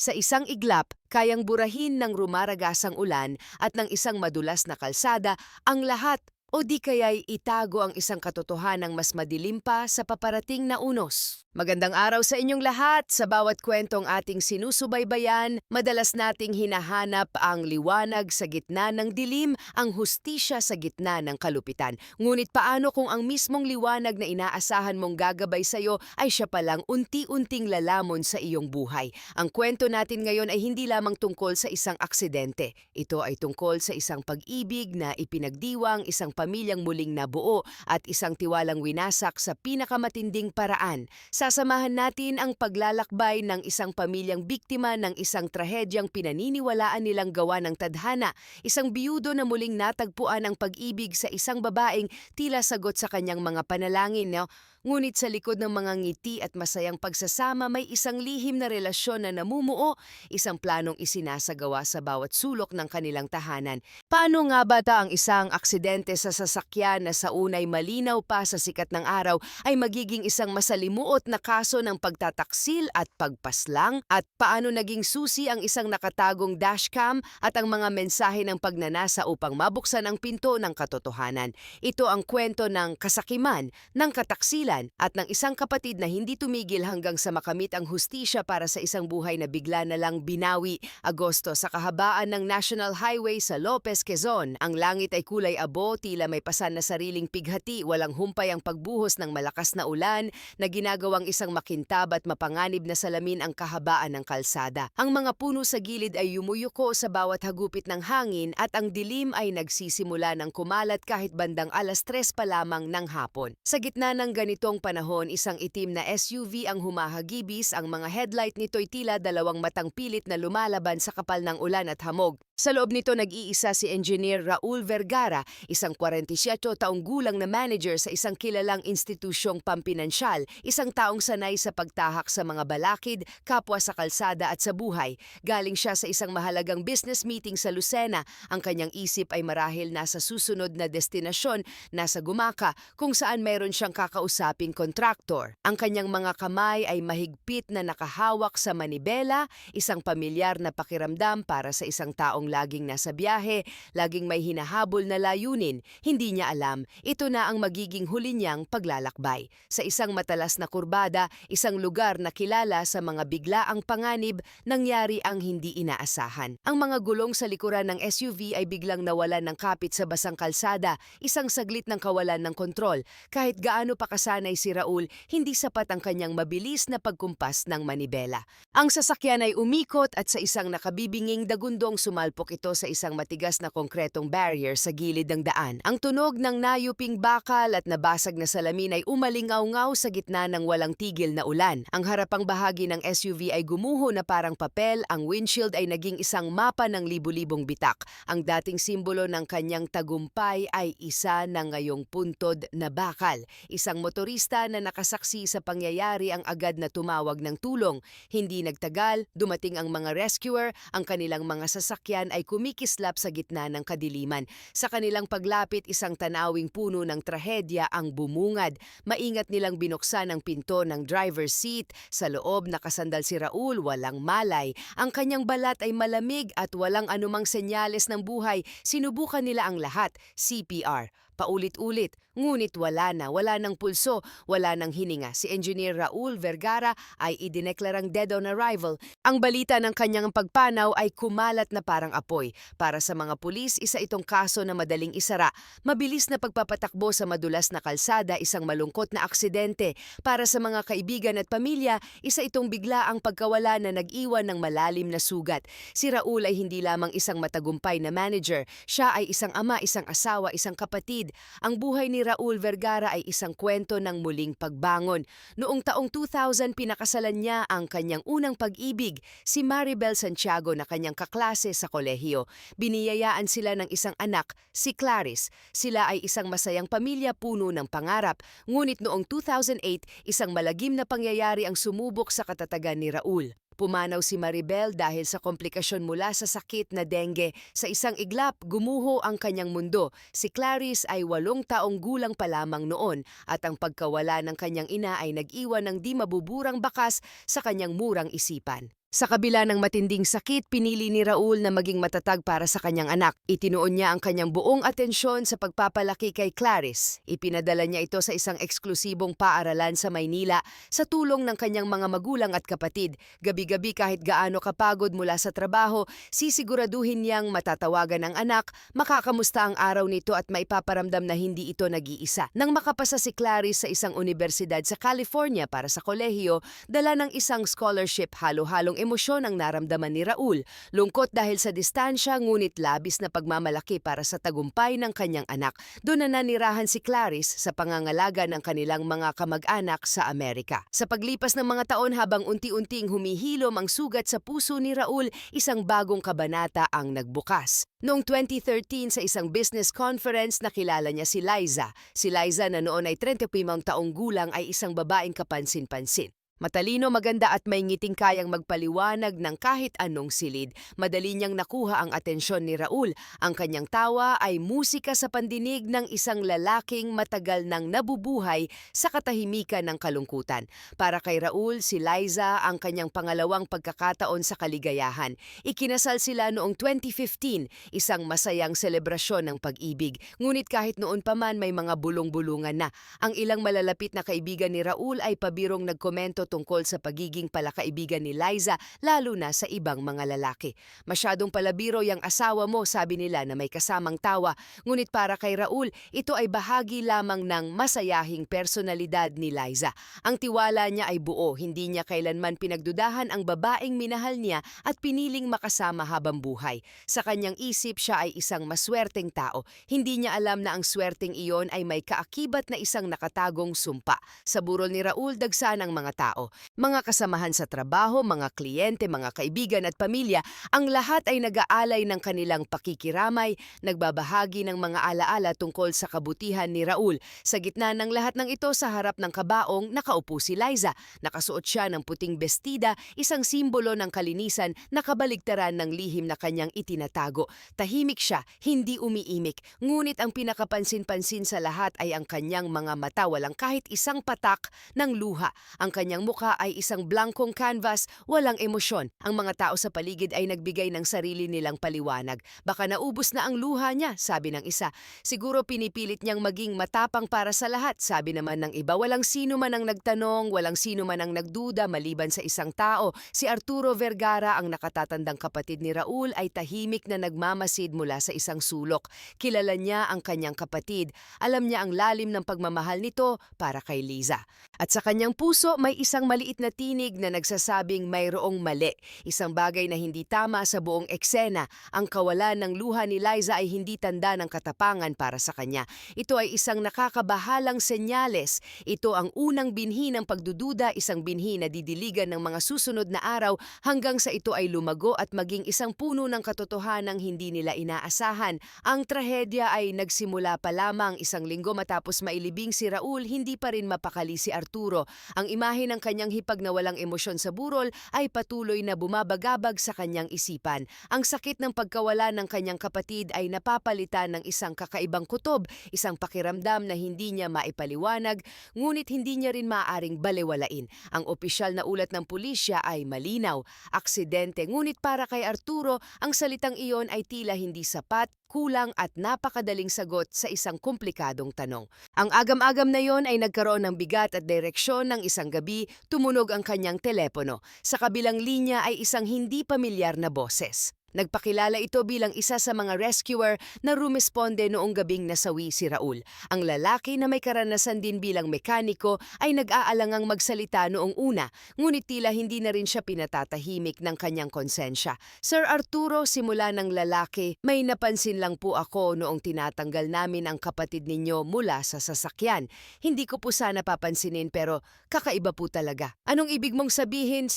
Sa isang iglap, kayang burahin ng rumaragasang ulan at ng isang madulas na kalsada ang lahat o di kaya'y itago ang isang katotohanang mas madilim pa sa paparating na unos. Magandang araw sa inyong lahat. Sa bawat kwentong ating sinusubaybayan, madalas nating hinahanap ang liwanag sa gitna ng dilim, ang hustisya sa gitna ng kalupitan. Ngunit paano kung ang mismong liwanag na inaasahan mong gagabay sa'yo ay siya palang unti-unting lalamon sa iyong buhay? Ang kwento natin ngayon ay hindi lamang tungkol sa isang aksidente. Ito ay tungkol sa isang pag-ibig na ipinagdiwang, isang pamilyang muling nabuo at isang tiwalang winasak sa pinakamatinding paraan. Sasamahan natin ang paglalakbay ng isang pamilyang biktima ng isang trahedyang pinaniniwalaan nilang gawa ng tadhana, isang biyudo na muling natagpuan ang pag-ibig sa isang babaeng tila sagot sa kanyang mga panalangin. No? Ngunit sa likod ng mga ngiti at masayang pagsasama may isang lihim na relasyon na namumuo, isang planong isinasagawa sa bawat sulok ng kanilang tahanan. Paano nga ba ang isang aksidente sa sasakyan na sa unay malinaw pa sa sikat ng araw ay magiging isang masalimuot na kaso ng pagtataksil at pagpaslang? At paano naging susi ang isang nakatagong dashcam at ang mga mensahe ng pagnanasa upang mabuksan ang pinto ng katotohanan? Ito ang kwento ng kasakiman, ng kataksilan, at ng isang kapatid na hindi tumigil hanggang sa makamit ang hustisya para sa isang buhay na bigla na lang binawi. Agosto, sa kahabaan ng National Highway sa Lopez, Quezon, ang langit ay kulay abo, tila may pasan na sariling pighati, walang humpay ang pagbuhos ng malakas na ulan na ginagawang isang makintab at mapanganib na salamin ang kahabaan ng kalsada. Ang mga puno sa gilid ay yumuyuko sa bawat hagupit ng hangin at ang dilim ay nagsisimula ng kumalat kahit bandang 3:00 pa lamang ng hapon. Sa gitna ng ganitong panahon, isang itim na SUV ang humahagibis, ang mga headlight nito'y tila dalawang matang pilit na lumalaban sa kapal ng ulan at hamog. Sa loob nito nag-iisa si Engineer Raul Vergara, isang 47 taong gulang na manager sa isang kilalang institusyong pampinansyal, isang taong sanay sa pagtahak sa mga balakid, kapwa sa kalsada at sa buhay. Galing siya sa isang mahalagang business meeting sa Lucena. Ang kanyang isip ay marahil nasa susunod na destinasyon, nasa Gumaka, kung saan mayroon siyang kakausaping kontraktor. Ang kanyang mga kamay ay mahigpit na nakahawak sa manibela, isang pamilyar na pakiramdam para sa isang taong laging nasa biyahe, laging may hinahabol na layunin. Hindi niya alam, ito na ang magiging huli niyang paglalakbay. Sa isang matalas na kurbada, isang lugar na kilala sa mga biglaang panganib, nangyari ang hindi inaasahan. Ang mga gulong sa likuran ng SUV ay biglang nawalan ng kapit sa basang kalsada, isang saglit ng kawalan ng kontrol. Kahit gaano pa kasanay si Raul, hindi sapat ang kanyang mabilis na pagkumpas ng manibela. Ang sasakyan ay umikot at sa isang nakabibinging dagundong sumalpok ito sa isang matigas na konkretong barrier sa gilid ng daan. Ang tunog ng nayuping bakal at nabasag na salamin ay umalingaw-ngaw sa gitna ng walang tigil na ulan. Ang harapang bahagi ng SUV ay gumuho na parang papel, ang windshield ay naging isang mapa ng libu-libong bitak. Ang dating simbolo ng kanyang tagumpay ay isa na ngayong puntod na bakal. Isang motorista na nakasaksi sa pangyayari ang agad na tumawag ng tulong. Hindi nagtagal, dumating ang mga rescuer, ang kanilang mga sasakyan ay kumikislap sa gitna ng kadiliman. Sa kanilang paglapit, isang tanawing puno ng trahedya ang bumungad. Maingat nilang binuksan ang pinto ng driver's seat. Sa loob nakasandal si Raul, walang malay. Ang kanyang balat ay malamig at walang anumang senyales ng buhay. Sinubukan nila ang lahat, CPR. Paulit-ulit, ngunit wala ng pulso, wala ng hininga. Si Engineer Raul Vergara ay idineklarang dead on arrival. Ang balita ng kanyang pagpanaw ay kumalat na parang apoy. Para sa mga pulis, isa itong kaso na madaling isara. Mabilis na pagpapatakbo sa madulas na kalsada, isang malungkot na aksidente. Para sa mga kaibigan at pamilya, isa itong biglaang pagkawala na nag-iwan ng malalim na sugat. Si Raul ay hindi lamang isang matagumpay na manager. Siya ay isang ama, isang asawa, isang kapatid. Ang buhay ni Raul Vergara ay isang kwento ng muling pagbangon. Noong taong 2000, pinakasalan niya ang kanyang unang pag-ibig, si Maribel Santiago na kanyang kaklase sa kolehiyo. Biniyayaan sila ng isang anak, si Clarice. Sila ay isang masayang pamilya puno ng pangarap. Ngunit noong 2008, isang malagim na pangyayari ang sumubok sa katatagan ni Raul. Pumanaw si Maribel dahil sa komplikasyon mula sa sakit na dengue. Sa isang iglap, gumuho ang kanyang mundo. Si Clarice ay 8 taong gulang pa lamang noon at ang pagkawala ng kanyang ina ay nag-iwan ng di mabuburang bakas sa kanyang murang isipan. Sa kabila ng matinding sakit, pinili ni Raul na maging matatag para sa kanyang anak. Itinuon niya ang kanyang buong atensyon sa pagpapalaki kay Clarice. Ipinadala niya ito sa isang eksklusibong paaralan sa Maynila sa tulong ng kanyang mga magulang at kapatid. Gabi-gabi kahit gaano kapagod mula sa trabaho, sisiguraduhin niyang matatawagan ang anak, makakamusta ang araw nito at maipaparamdam na hindi ito nag-iisa. Nang makapasa si Clarice sa isang universidad sa California para sa kolehiyo, dala ng isang scholarship, halo-halong emosyon ang naramdaman ni Raul. Lungkot dahil sa distansya, ngunit labis na pagmamalaki para sa tagumpay ng kanyang anak. Doon na nanirahan si Clarice sa pangangalaga ng kanilang mga kamag-anak sa Amerika. Sa paglipas ng mga taon, habang unti-unting humihilom ang sugat sa puso ni Raul, isang bagong kabanata ang nagbukas. Noong 2013 sa isang business conference, nakilala niya si Liza. Si Liza na noon ay 35 taong gulang ay isang babaeng kapansin-pansin. Matalino, maganda at may ngiting kayang magpaliwanag ng kahit anong silid. Madali niyang nakuha ang atensyon ni Raul. Ang kanyang tawa ay musika sa pandinig ng isang lalaking matagal nang nabubuhay sa katahimikan ng kalungkutan. Para kay Raul, si Liza ang kanyang pangalawang pagkakataon sa kaligayahan. Ikinasal sila noong 2015, isang masayang selebrasyon ng pag-ibig. Ngunit kahit noon pa man may mga bulong-bulungan na. Ang ilang malalapit na kaibigan ni Raul ay pabirong nagkomento tungkol sa pagiging palakaibigan ni Liza, lalo na sa ibang mga lalaki. Masyadong palabiro yang asawa mo, sabi nila na may kasamang tawa. Ngunit para kay Raul, ito ay bahagi lamang ng masayahing personalidad ni Liza. Ang tiwala niya ay buo, hindi niya kailanman pinagdudahan ang babaeng minahal niya at piniling makasama habang buhay. Sa kanyang isip, siya ay isang maswerteng tao. Hindi niya alam na ang swerteng iyon ay may kaakibat na isang nakatagong sumpa. Sa burol ni Raul, dagsa ng mga tao. Mga kasamahan sa trabaho, mga kliyente, mga kaibigan at pamilya, ang lahat ay nag-aalay ng kanilang pakikiramay, nagbabahagi ng mga alaala tungkol sa kabutihan ni Raul. Sa gitna ng lahat ng ito, sa harap ng kabaong, nakaupo si Liza. Nakasuot siya ng puting bestida, isang simbolo ng kalinisan na kabaligtaran ng lihim na kanyang itinatago. Tahimik siya, hindi umiimik. Ngunit ang pinakapansin-pansin sa lahat ay ang kanyang mga mata, walang kahit isang patak ng luha. Ang kanyang mukha ay isang blankong canvas, walang emosyon. Ang mga tao sa paligid ay nagbigay ng sarili nilang paliwanag. Baka naubos na ang luha niya, sabi ng isa. Siguro pinipilit niyang maging matapang para sa lahat, sabi naman ng iba. Walang sino man ang nagtanong, walang sino man ang nagduda maliban sa isang tao. Si Arturo Vergara, ang nakatatandang kapatid ni Raul, ay tahimik na nagmamasid mula sa isang sulok. Kilala niya ang kanyang kapatid. Alam niya ang lalim ng pagmamahal nito para kay Liza. At sa kanyang puso, may isang maliit na tinig na nagsasabing mayroong mali. Isang bagay na hindi tama sa buong eksena. Ang kawalan ng luha ni Liza ay hindi tanda ng katapangan para sa kanya. Ito ay isang nakakabahalang senyales. Ito ang unang binhi ng pagdududa, isang binhi na didiligan ng mga susunod na araw hanggang sa ito ay lumago at maging isang puno ng katotohanang hindi nila inaasahan. Ang trahedya ay nagsimula pa lamang. Isang linggo matapos mailibing si Raul, hindi pa rin mapakali si Arturo. Ang imahe ng kanyang hipag na walang emosyon sa burol ay patuloy na bumabagabag sa kanyang isipan. Ang sakit ng pagkawala ng kanyang kapatid ay napapalitan ng isang kakaibang kutob, isang pakiramdam na hindi niya maipaliwanag, ngunit hindi niya rin maaaring balewalain. Ang opisyal na ulat ng pulisya ay malinaw, aksidente, ngunit para kay Arturo, ang salitang iyon ay tila hindi sapat, kulang at napakadaling sagot sa isang komplikadong tanong. Ang agam-agam na yon ay nagkaroon ng bigat at direksyon ng isang gabi, tumunog ang kanyang telepono. Sa kabilang linya ay isang hindi pamilyar na boses. Nagpakilala ito bilang isa sa mga rescuer na rumesponde noong gabing nasawi si Raul. Ang lalaki na may karanasan din bilang mekaniko ay nag-aalangang magsalita noong una, ngunit tila hindi na rin siya pinatatahimik ng kanyang konsensya. Sir Arturo, simula ng lalaki, may napansin lang po ako noong tinatanggal namin ang kapatid ninyo mula sa sasakyan. Hindi ko po sana papansinin pero kakaiba po talaga. Anong ibig mong sabihin,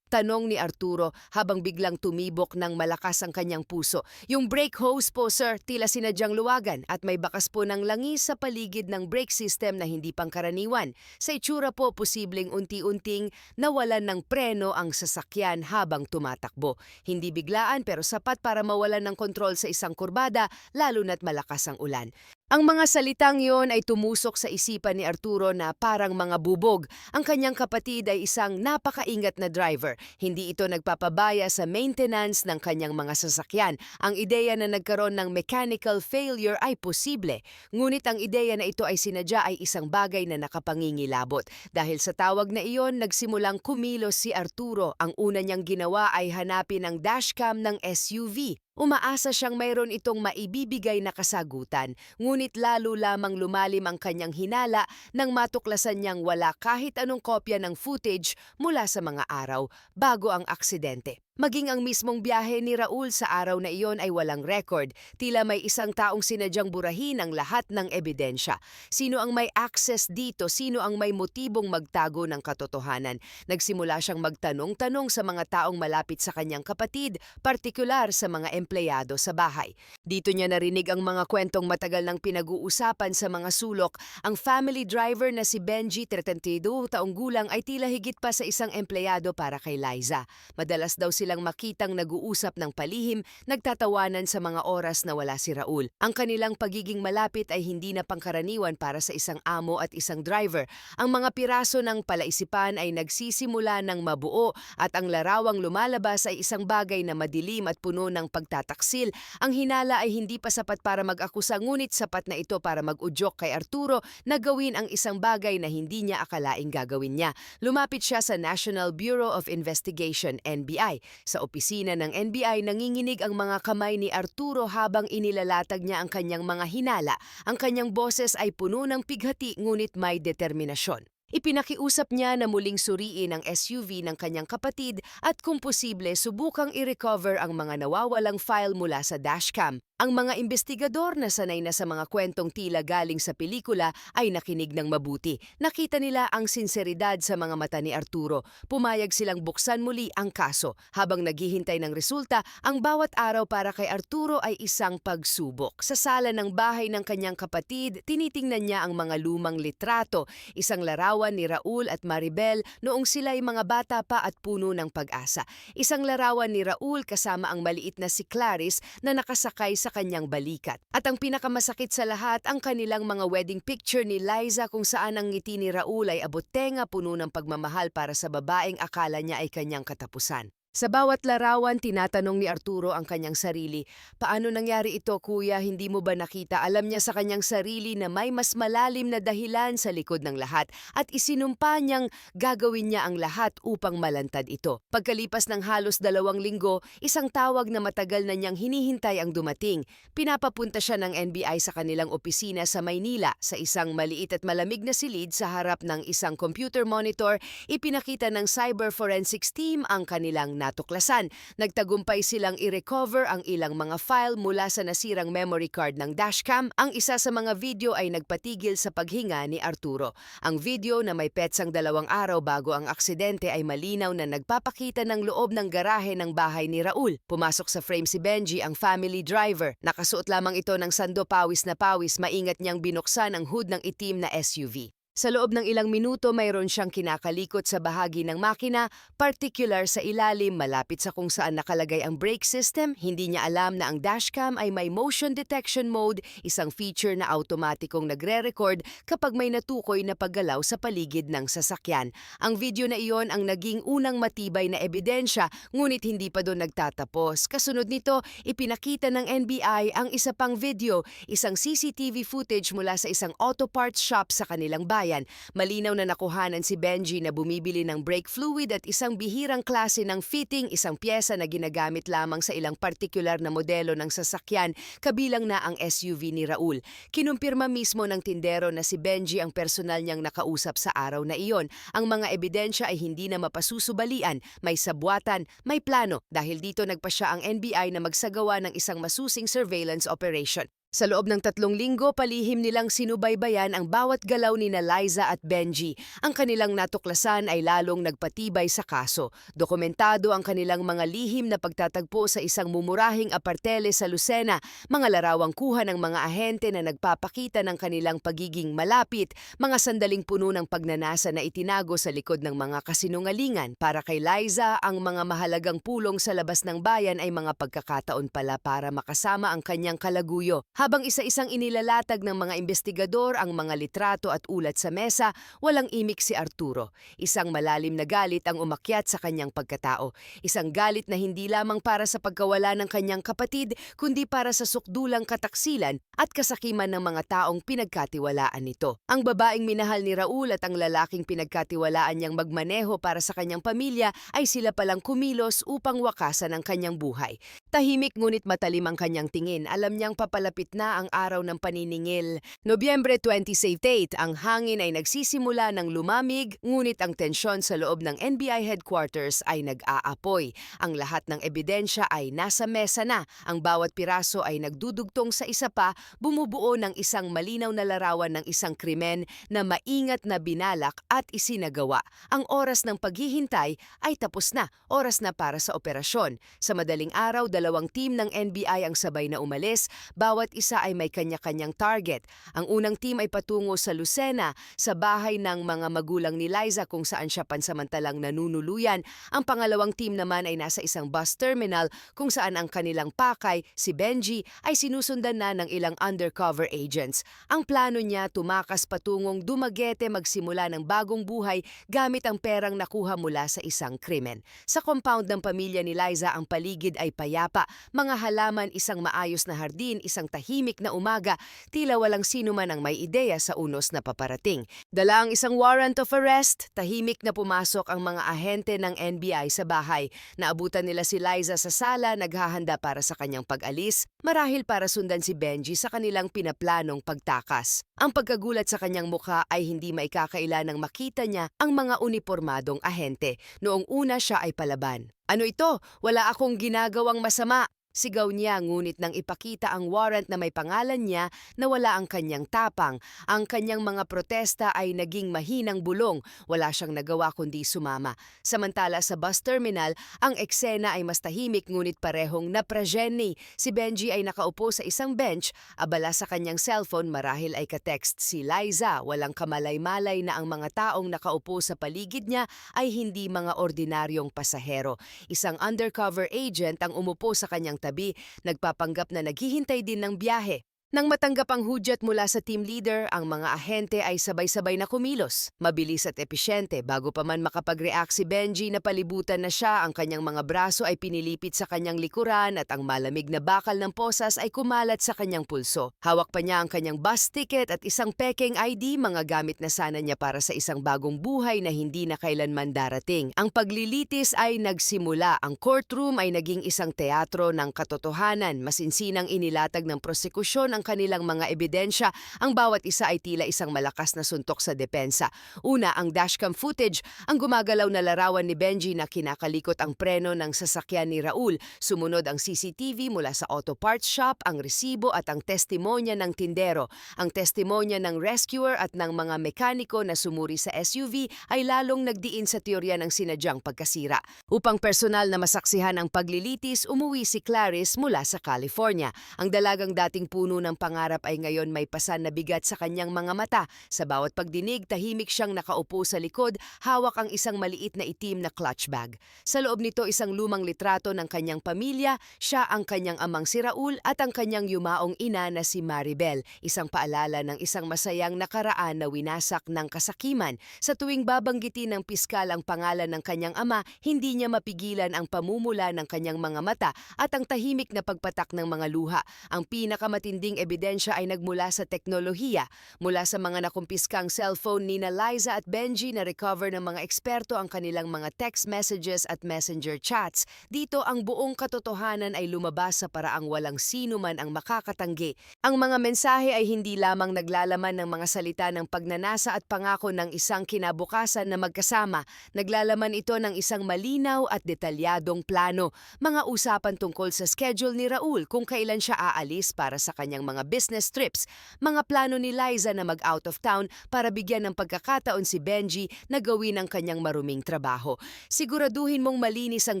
tanong ni Arturo habang biglang tumibok ng malakas ang kanyang puso. Yung brake hose po, sir, tila sinadyang luwagan at may bakas po ng langis sa paligid ng brake system na hindi pangkaraniwan. Sa itsura po, posibleng unti-unting nawalan ng preno ang sasakyan habang tumatakbo. Hindi biglaan pero sapat para mawalan ng kontrol sa isang kurbada, lalo na't malakas ang ulan. Ang mga salitang yon ay tumusok sa isipan ni Arturo na parang mga bubog. Ang kanyang kapatid ay isang napakaingat na driver. Hindi ito nagpapabaya sa maintenance ng kanyang mga sasakyan. Ang ideya na nagkaroon ng mechanical failure ay posible. Ngunit ang ideya na ito ay sinadya ay isang bagay na nakapangingilabot. Dahil sa tawag na iyon, nagsimulang kumilos si Arturo. Ang una niyang ginawa ay hanapin ang dashcam ng SUV. Umaasa siyang mayroon itong maibibigay na kasagutan, ngunit lalo lamang lumalim ang kanyang hinala nang matuklasan niyang wala kahit anong kopya ng footage mula sa mga araw bago ang aksidente. Maging ang mismong biyahe ni Raul sa araw na iyon ay walang record, tila may isang taong sinadyang burahin ang lahat ng ebidensya. Sino ang may access dito? Sino ang may motibong magtago ng katotohanan? Nagsimula siyang magtanong-tanong sa mga taong malapit sa kanyang kapatid, partikular sa mga empleyado sa bahay. Dito niya narinig ang mga kwentong matagal nang pinag-uusapan sa mga sulok. Ang family driver na si Benji, 32 taong gulang, ay tila higit pa sa isang empleyado para kay Liza. Madalas daw silang makitang nag-uusap ng palihim, nagtatawanan sa mga oras na wala si Raul. Ang kanilang pagiging malapit ay hindi na pangkaraniwan para sa isang amo at isang driver. Ang mga piraso ng palaisipan ay nagsisimula ng mabuo at ang larawang lumalabas ay isang bagay na madilim at puno ng pagtataksil. Ang hinala ay hindi pa sapat para mag-akusa, ngunit sapat na ito para mag-udyok kay Arturo na gawin ang isang bagay na hindi niya akalaing gagawin niya. Lumapit siya sa National Bureau of Investigation, NBI. Sa opisina ng NBI, nanginginig ang mga kamay ni Arturo habang inilalatag niya ang kanyang mga hinala. Ang kanyang boses ay puno ng pighati ngunit may determinasyon. Ipinakiusap niya na muling suriin ang SUV ng kanyang kapatid at kung posible subukang i-recover ang mga nawawalang file mula sa dashcam. Ang mga investigador na sanay na sa mga kwentong tila galing sa pelikula ay nakinig ng mabuti. Nakita nila ang sinseridad sa mga mata ni Arturo. Pumayag silang buksan muli ang kaso. Habang naghihintay ng resulta, ang bawat araw para kay Arturo ay isang pagsubok. Sa sala ng bahay ng kanyang kapatid, tinitingnan niya ang mga lumang litrato, isang larawan ni Raul at Maribel noong sila'y mga bata pa at puno ng pag-asa. Isang larawan ni Raul kasama ang maliit na si Clarice na nakasakay sa kanyang balikat. At ang pinakamasakit sa lahat, ang kanilang mga wedding picture ni Liza kung saan ang ngiti ni Raul ay abot-tenga, puno ng pagmamahal para sa babaeng akala niya ay kanyang katapusan. Sa bawat larawan, tinatanong ni Arturo ang kanyang sarili, paano nangyari ito, kuya? Hindi mo ba nakita? Alam niya sa kanyang sarili na may mas malalim na dahilan sa likod ng lahat at isinumpa niyang gagawin niya ang lahat upang malantad ito. Pagkalipas ng halos 2 linggo, isang tawag na matagal na niyang hinihintay ang dumating. Pinapapunta siya ng NBI sa kanilang opisina sa Maynila. Sa isang maliit at malamig na silid sa harap ng isang computer monitor, ipinakita ng cyber forensics team ang kanilang natuklasan. Nagtagumpay silang i-recover ang ilang mga file mula sa nasirang memory card ng dashcam. Ang isa sa mga video ay nagpatigil sa paghinga ni Arturo. Ang video na may petsang 2 araw bago ang aksidente ay malinaw na nagpapakita ng loob ng garahe ng bahay ni Raul. Pumasok sa frame si Benji, ang family driver. Nakasuot lamang ito ng sando, pawis na pawis, maingat niyang binuksan ang hood ng itim na SUV. Sa loob ng ilang minuto, mayroon siyang kinakalikot sa bahagi ng makina, particular sa ilalim malapit sa kung saan nakalagay ang brake system. Hindi niya alam na ang dashcam ay may motion detection mode, isang feature na automatikong nagre-record kapag may natukoy na paggalaw sa paligid ng sasakyan. Ang video na iyon ang naging unang matibay na ebidensya, ngunit hindi pa doon nagtatapos. Kasunod nito, ipinakita ng NBI ang isa pang video, isang CCTV footage mula sa isang auto parts shop sa kanilang bayan. Malinaw na nakuhanan si Benji na bumibili ng brake fluid at isang bihirang klase ng fitting, isang pyesa na ginagamit lamang sa ilang partikular na modelo ng sasakyan, kabilang na ang SUV ni Raul. Kinumpirma mismo ng tindero na si Benji ang personal niyang nakausap sa araw na iyon. Ang mga ebidensya ay hindi na mapasusubalian, may sabwatan, may plano. Dahil dito nagpa siya ang NBI na magsagawa ng isang masusing surveillance operation. Sa loob ng 3 linggo, palihim nilang sinubaybayan ang bawat galaw ni Liza at Benji. Ang kanilang natuklasan ay lalong nagpatibay sa kaso. Dokumentado ang kanilang mga lihim na pagtatagpo sa isang mumurahing apartele sa Lucena, mga larawang kuha ng mga ahente na nagpapakita ng kanilang pagiging malapit, mga sandaling puno ng pagnanasa na itinago sa likod ng mga kasinungalingan. Para kay Liza, ang mga mahalagang pulong sa labas ng bayan ay mga pagkakataon pala para makasama ang kanyang kalaguyo. Habang isa-isang inilalatag ng mga investigador ang mga litrato at ulat sa mesa, walang imik si Arturo. Isang malalim na galit ang umakyat sa kanyang pagkatao. Isang galit na hindi lamang para sa pagkawala ng kanyang kapatid, kundi para sa sukdulang kataksilan at kasakiman ng mga taong pinagkatiwalaan nito. Ang babaeng minahal ni Raul at ang lalaking pinagkatiwalaan niyang magmaneho para sa kanyang pamilya ay sila palang kumilos upang wakasan ang kanyang buhay. Tahimik ngunit matalim ang kanyang tingin. Alam niyang papalapit na ang araw ng paniningil. Nobyembre 28, ang hangin ay nagsisimula ng lumamig, ngunit ang tensyon sa loob ng NBI headquarters ay nag-aapoy. Ang lahat ng ebidensya ay nasa mesa na. Ang bawat piraso ay nagdudugtong sa isa pa, bumubuo ng isang malinaw na larawan ng isang krimen na maingat na binalak at isinagawa. Ang oras ng paghihintay ay tapos na, oras na para sa operasyon. Sa madaling araw, dalawang team ng NBI ang sabay na umalis, bawat isa ay may kanya-kanyang target. Ang unang team ay patungo sa Lucena, sa bahay ng mga magulang ni Liza kung saan siya pansamantalang nanunuluyan. Ang pangalawang team naman ay nasa isang bus terminal kung saan ang kanilang pakay, si Benji, ay sinusundan na ng ilang undercover agents. Ang plano niya tumakas patungong Dumaguete magsimula ng bagong buhay gamit ang perang nakuha mula sa isang krimen. Sa compound ng pamilya ni Liza, ang paligid ay payapa, mga halaman, isang maayos na hardin, isang tahimik na umaga, tila walang sino man ang may ideya sa unos na paparating. Dala ang isang warrant of arrest, tahimik na pumasok ang mga ahente ng NBI sa bahay. Naabutan nila si Liza sa sala, naghahanda para sa kanyang pag-alis, marahil para sundan si Benji sa kanilang pinaplanong pagtakas. Ang pagkagulat sa kanyang mukha ay hindi maikakaila nang makita niya ang mga unipormadong ahente. Noong una siya ay palaban. "Ano ito? Wala akong ginagawang masama." Sigaw niya, ngunit nang ipakita ang warrant na may pangalan niya, nawala ang kanyang tapang. Ang kanyang mga protesta ay naging mahinang bulong. Wala siyang nagawa kundi sumama. Samantala sa bus terminal, ang eksena ay mas tahimik ngunit parehong naprajeni. Si Benji ay nakaupo sa isang bench, abala sa kanyang cellphone, marahil ay ka-text si Liza. Walang kamalay-malay na ang mga taong nakaupo sa paligid niya ay hindi mga ordinaryong pasahero. Isang undercover agent ang umupo sa kanyang tabi, nagpapanggap na naghihintay din ng biyahe. Nang matanggap ang hudyat mula sa team leader, ang mga ahente ay sabay-sabay na kumilos. Mabilis at episyente, bago pa man makapag-react si Benji na palibutan na siya, ang kanyang mga braso ay pinilipit sa kanyang likuran at ang malamig na bakal ng posas ay kumalat sa kanyang pulso. Hawak pa niya ang kanyang bus ticket at isang pekeng ID, mga gamit na sana niya para sa isang bagong buhay na hindi na kailanman darating. Ang paglilitis ay nagsimula. Ang courtroom ay naging isang teatro ng katotohanan. Masinsinang inilatag ng prosekusyon ang kanilang mga ebidensya, ang bawat isa ay tila isang malakas na suntok sa depensa. Una, ang dashcam footage, ang gumagalaw na larawan ni Benji na kinakalikot ang preno ng sasakyan ni Raul. Sumunod ang CCTV mula sa auto parts shop, ang resibo at ang testimonya ng tindero. Ang testimonya ng rescuer at ng mga mekaniko na sumuri sa SUV ay lalong nagdiin sa teorya ng sinadyang pagkasira. Upang personal na masaksihan ang paglilitis, umuwi si Clarice mula sa California. Ang dalagang dating puno ng pangarap ay ngayon may pasan na bigat sa kanyang mga mata. Sa bawat pagdinig, tahimik siyang nakaupo sa likod, hawak ang isang maliit na itim na clutch bag. Sa loob nito, isang lumang litrato ng kanyang pamilya, siya ang kanyang amang si Raul at ang kanyang yumaong ina na si Maribel, isang paalala ng isang masayang nakaraan na winasak ng kasakiman. Sa tuwing babanggitin ng piskal ang pangalan ng kanyang ama, hindi niya mapigilan ang pamumula ng kanyang mga mata at ang tahimik na pagpatak ng mga luha. Ang pinakamatinding ebidensya ay nagmula sa teknolohiya, mula sa mga nakumpiskang cellphone ni Liza at Benji na recover ng mga eksperto ang kanilang mga text messages at messenger chats. Dito ang buong katotohanan ay lumabas sa paraang walang sino man ang makakatanggi. Ang mga mensahe ay hindi lamang naglalaman ng mga salita ng pagnanasa at pangako ng isang kinabukasan na magkasama. Naglalaman ito ng isang malinaw at detalyadong plano, mga usapan tungkol sa schedule ni Raul kung kailan siya aalis para sa kanyang mga business trips, mga plano ni Liza na mag-out of town para bigyan ng pagkakataon si Benji na gawin ang kanyang maruming trabaho. "Siguraduhin mong malinis ang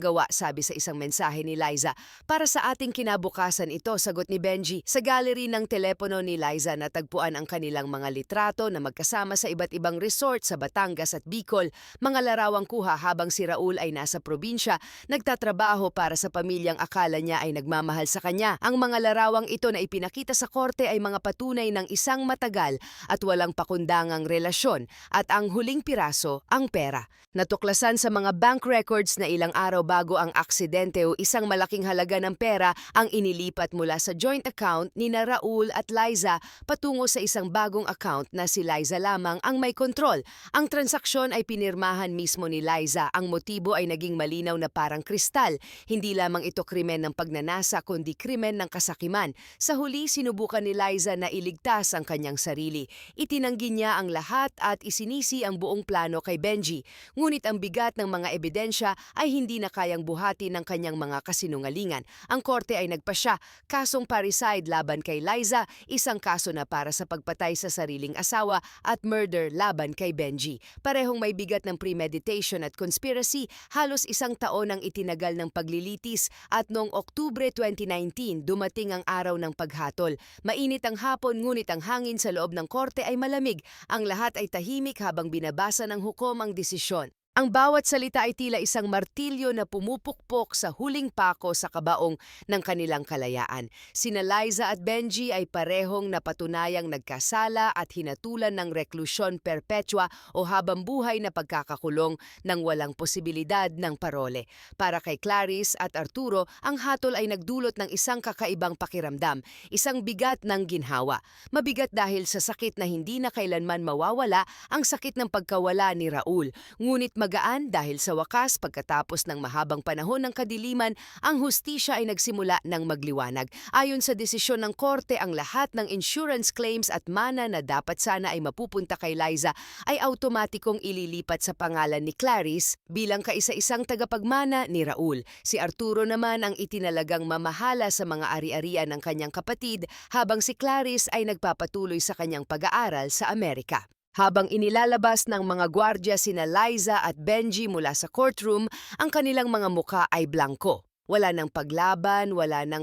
gawa," sabi sa isang mensahe ni Liza. "Para sa ating kinabukasan ito," sagot ni Benji. Sa gallery ng telepono ni Liza natagpuan ang kanilang mga litrato na magkasama sa iba't ibang resort sa Batangas at Bicol, mga larawang kuha habang si Raul ay nasa probinsya, nagtatrabaho para sa pamilyang akala niya ay nagmamahal sa kanya. Ang mga larawang ito na ipinakita sa korte ay mga patunay ng isang matagal at walang pakundangang relasyon at ang huling piraso, ang pera. Natuklasan sa mga bank records na ilang araw bago ang aksidente o isang malaking halaga ng pera ang inilipat mula sa joint account ni na Raul at Liza patungo sa isang bagong account na si Liza lamang ang may kontrol. Ang transaksyon ay pinirmahan mismo ni Liza. Ang motibo ay naging malinaw na parang kristal. Hindi lamang ito krimen ng pagnanasa kundi krimen ng kasakiman. Sa huli, sinubukan ni Liza na iligtas ang kanyang sarili. Itinanggi niya ang lahat at isinisi ang buong plano kay Benji. Ngunit ang bigat ng mga ebidensya ay hindi na kayang buhati ng kanyang mga kasinungalingan. Ang korte ay nagpasya, kasong parricide laban kay Liza, isang kaso na para sa pagpatay sa sariling asawa at murder laban kay Benji. Parehong may bigat ng premeditation at conspiracy, halos isang taon ang itinagal ng paglilitis at noong Oktubre 2019 dumating ang araw ng paghatol. Mainit ang hapon ngunit ang hangin sa loob ng korte ay malamig. Ang lahat ay tahimik habang binabasa ng hukom ang desisyon. Ang bawat salita ay tila isang martilyo na pumupukpok sa huling pako sa kabaong ng kanilang kalayaan. Sina Liza at Benji ay parehong napatunayang nagkasala at hinatulan ng reklusyon perpetua o habambuhay na pagkakakulong nang walang posibilidad ng parole. Para kay Clarice at Arturo, ang hatol ay nagdulot ng isang kakaibang pakiramdam, isang bigat ng ginhawa. Mabigat dahil sa sakit na hindi na kailanman mawawala, ang sakit ng pagkawala ni Raul. Ngunit magaan dahil sa wakas pagkatapos ng mahabang panahon ng kadiliman, ang hustisya ay nagsimula ng magliwanag. Ayon sa desisyon ng korte, ang lahat ng insurance claims at mana na dapat sana ay mapupunta kay Liza ay automatikong ililipat sa pangalan ni Clarice bilang kaisa-isang tagapagmana ni Raul. Si Arturo naman ang itinalagang mamahala sa mga ari-arian ng kanyang kapatid habang si Clarice ay nagpapatuloy sa kanyang pag-aaral sa Amerika. Habang inilalabas ng mga gwardya sina Liza at Benji mula sa courtroom, ang kanilang mga muka ay blanko. Wala nang paglaban, wala nang